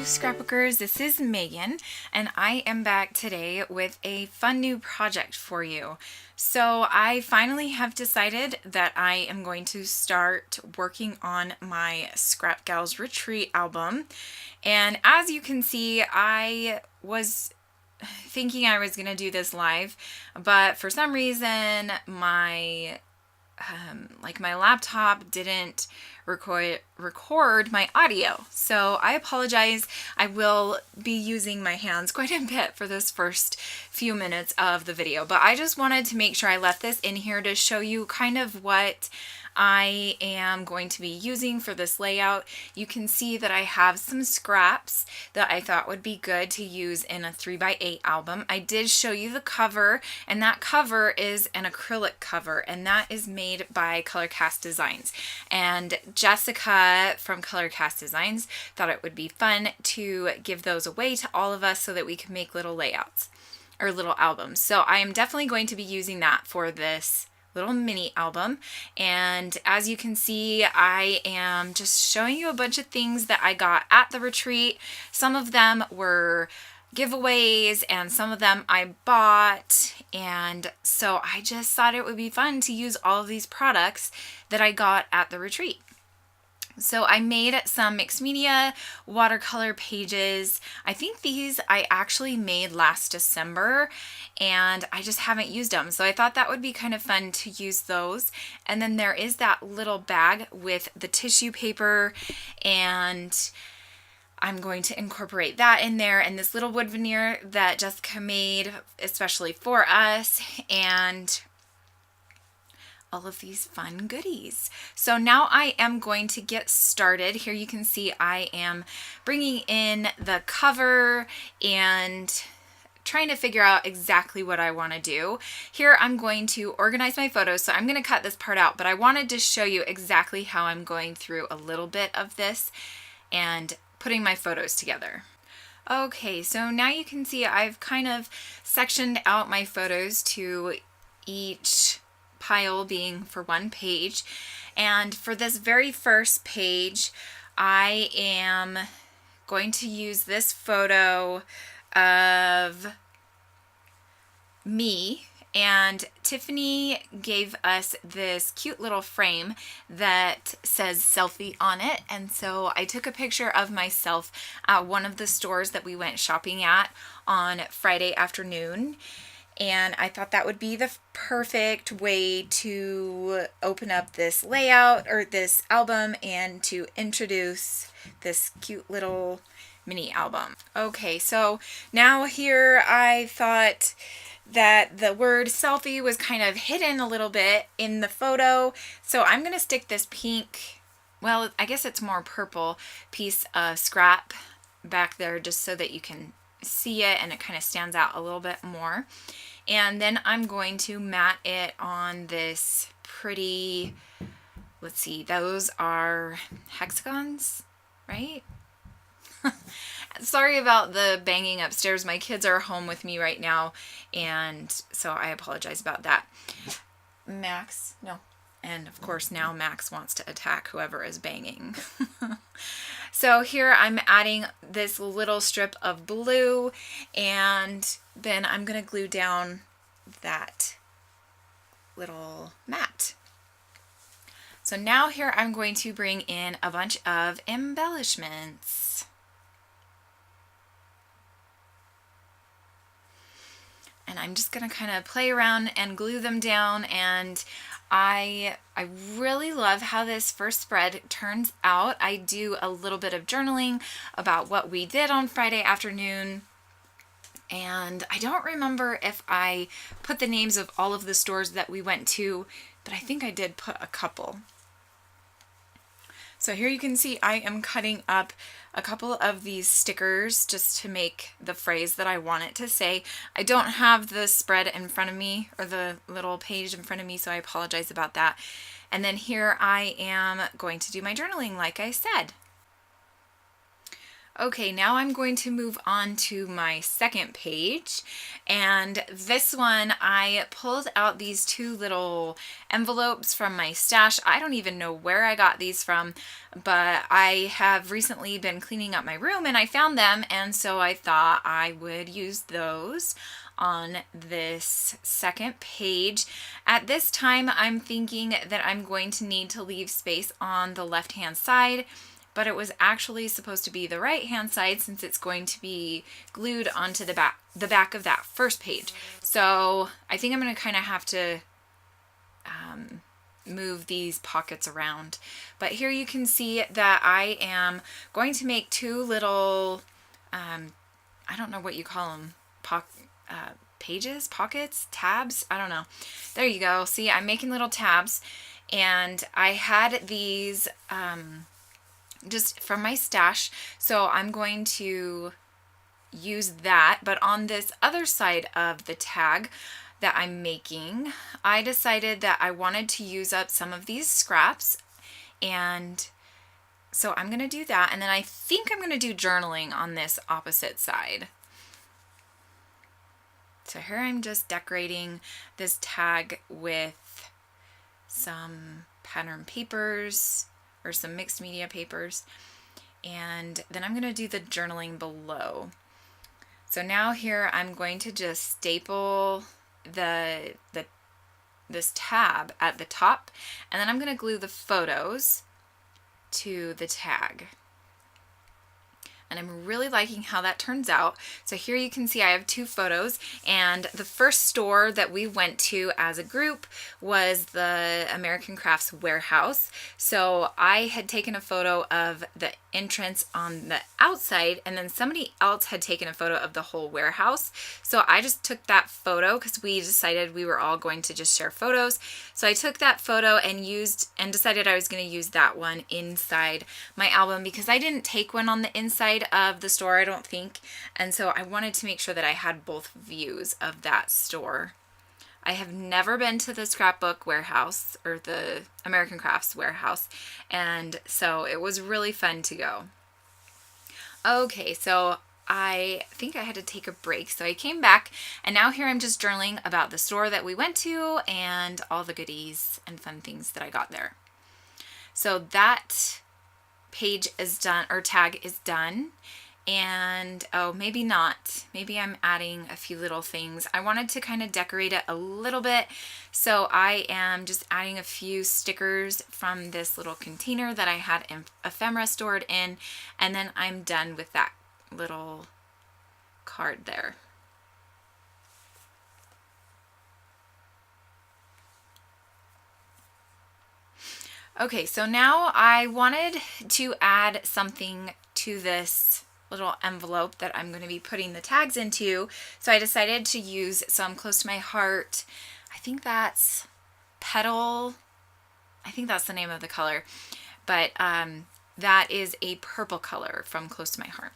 Scrapbookers, this is Megan, and I am back today with a fun new project for you. So I finally have decided that I am going to start working on my Scrap Gals Retreat album. And as you can see, I was thinking I was going to do this live, but for some reason my laptop didn't record my audio. So I apologize. I will be using my hands quite a bit for this first few minutes of the video, but I just wanted to make sure I left this in here to show you kind of what I am going to be using for this layout. You can see that I have some scraps that I thought would be good to use in a 3x8 album. I did show you the cover, and that cover is an acrylic cover, and that is made by Colorcast Designs. And Jessica from Colorcast Designs thought it would be fun to give those away to all of us so that we can make little layouts or little albums. So I am definitely going to be using that for this little mini album. And as you can see, I am just showing you a bunch of things that I got at the retreat. Some of them were giveaways and some of them I bought, and so I just thought it would be fun to use all of these products that I got at the retreat. So I made some mixed media watercolor pages. I think these I actually made last December and I just haven't used them. So I thought that would be kind of fun to use those. And then there is that little bag with the tissue paper, and I'm going to incorporate that in there, and this little wood veneer that Jessica made especially for us, and all of these fun goodies. So now I am going to get started. Here you can see I am bringing in the cover and trying to figure out exactly what I want to do. Here I'm going to organize my photos, so I'm going to cut this part out, but I wanted to show you exactly how I'm going through a little bit of this and putting my photos together. Okay, so now you can see I've kind of sectioned out my photos to each pile being for one page. And for this very first page, I am going to use this photo of me, and Tiffany gave us this cute little frame that says selfie on it, and so I took a picture of myself at one of the stores that we went shopping at on Friday afternoon. And I thought that would be the perfect way to open up this layout or this album and to introduce this cute little mini album. Okay, so now here I thought that the word selfie was kind of hidden a little bit in the photo. So I'm going to stick this pink, well, I guess it's more purple piece of scrap back there just so that you can see it and it kind of stands out a little bit more. And then I'm going to mat it on this pretty, let's see, those are hexagons, right? Sorry about the banging upstairs. My kids are home with me right now, and so I apologize about that. Max, no. And of course now Max wants to attack whoever is banging. So here I'm adding this little strip of blue, and then I'm going to glue down that little mat. So now here I'm going to bring in a bunch of embellishments. And I'm just going to kind of play around and glue them down, and I really love how this first spread turns out. I do a little bit of journaling about what we did on Friday afternoon, and I don't remember if I put the names of all of the stores that we went to, but I think I did put a couple. So here you can see I am cutting up a couple of these stickers just to make the phrase that I want it to say. I don't have the spread in front of me, or the little page in front of me, so I apologize about that. And then here I am going to do my journaling like I said. Okay, now I'm going to move on to my second page, and this one I pulled out these two little envelopes from my stash. I don't even know where I got these from, but I have recently been cleaning up my room and I found them, and so I thought I would use those on this second page. At this time, I'm thinking that I'm going to need to leave space on the left-hand side, but it was actually supposed to be the right hand side since it's going to be glued onto the back of that first page. So I think I'm going to kind of have to move these pockets around. But here you can see that I am going to make two little, I don't know what you call them, pages, pockets, tabs, I don't know. There you go. See, I'm making little tabs, and I had these just from my stash, so I'm going to use that. But on this other side of the tag that I'm making, I decided that I wanted to use up some of these scraps, and so I'm going to do that, and then I think I'm going to do journaling on this opposite side. So here I'm just decorating this tag with some pattern papers, or some mixed media papers, and then I'm going to do the journaling below. So now here I'm going to just staple this tab at the top, and then I'm going to glue the photos to the tag. And I'm really liking how that turns out. So here you can see I have two photos, and the first store that we went to as a group was the American Crafts warehouse. So I had taken a photo of the entrance on the outside, and then somebody else had taken a photo of the whole warehouse. So I just took that photo because we decided we were all going to just share photos. So I took that photo and decided I was going to use that one inside my album, because I didn't take one on the inside of the store, I don't think, and so I wanted to make sure that I had both views of that store. I have never been to the scrapbook warehouse or the American Crafts warehouse, and so it was really fun to go. Okay, so I think I had to take a break, so I came back, and now here I'm just journaling about the store that we went to and all the goodies and fun things that I got there. So that page is done, or tag is done, and oh, maybe not. Maybe I'm adding a few little things. I wanted to kind of decorate it a little bit, so I am just adding a few stickers from this little container that I had ephemera stored in, and then I'm done with that little card there. Okay, so now I wanted to add something to this little envelope that I'm going to be putting the tags into, so I decided to use some Close to My Heart. I think that's Petal. I think that's the name of the color, but that is a purple color from Close to My Heart.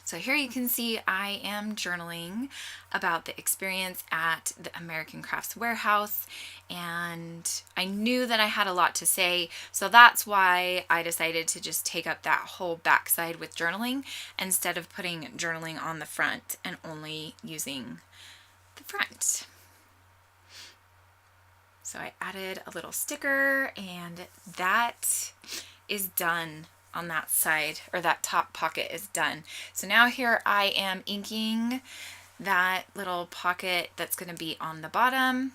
So here you can see I am journaling about the experience at the American Crafts warehouse, and I knew that I had a lot to say, so that's why I decided to just take up that whole backside with journaling instead of putting journaling on the front and only using the front. So I added a little sticker, and that is done on that side, or that top pocket is done. So now here I am inking that little pocket that's going to be on the bottom,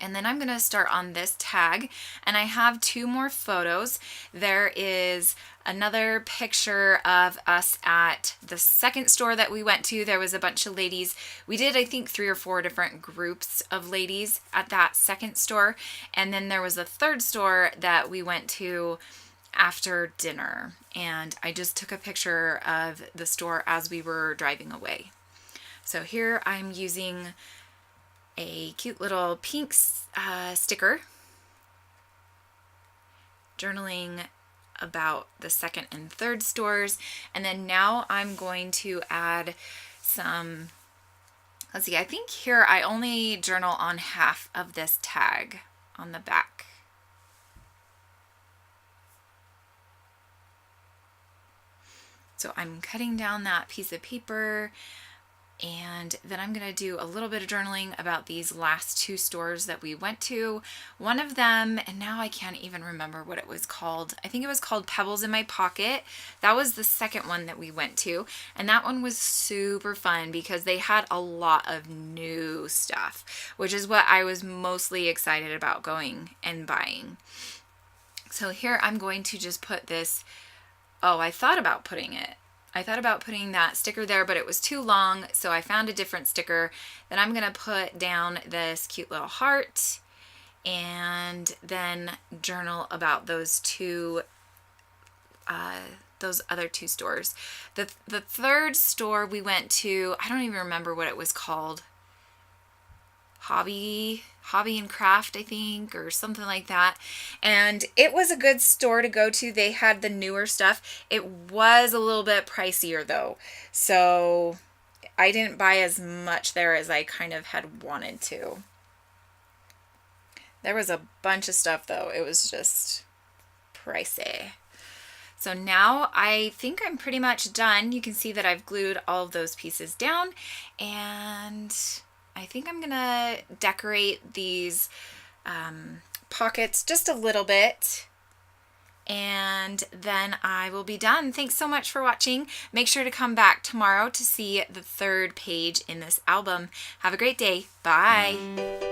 and then I'm going to start on this tag, and I have two more photos. There is another picture of us at the second store that we went to. There was a bunch of ladies. We did, I think, 3 or 4 different groups of ladies at that second store, and then there was a third store that we went to after dinner, and I just took a picture of the store as we were driving away. So here I'm using a cute little pink sticker, journaling about the second and third stores, and then now I'm going to add some, let's see, I think here I only journal on half of this tag on the back. So I'm cutting down that piece of paper, and then I'm going to do a little bit of journaling about these last 2 stores that we went to. One of them, and now I can't even remember what it was called. I think it was called Pebbles in My Pocket. That was the second one that we went to. And that one was super fun because they had a lot of new stuff, which is what I was mostly excited about going and buying. So here I'm going to just put this. Oh, I thought about putting that sticker there, but it was too long, so I found a different sticker. Then I'm going to put down this cute little heart and then journal about those other 2 stores. The third store we went to, I don't even remember what it was called. Hobby and Craft, I think, or something like that. And it was a good store to go to. They had the newer stuff. It was a little bit pricier though. So I didn't buy as much there as I kind of had wanted to. There was a bunch of stuff though. It was just pricey. So now I think I'm pretty much done. You can see that I've glued all of those pieces down, and I think I'm gonna decorate these pockets just a little bit, and then I will be done. Thanks so much for watching. Make sure to come back tomorrow to see the 3rd page in this album. Have a great day. Bye.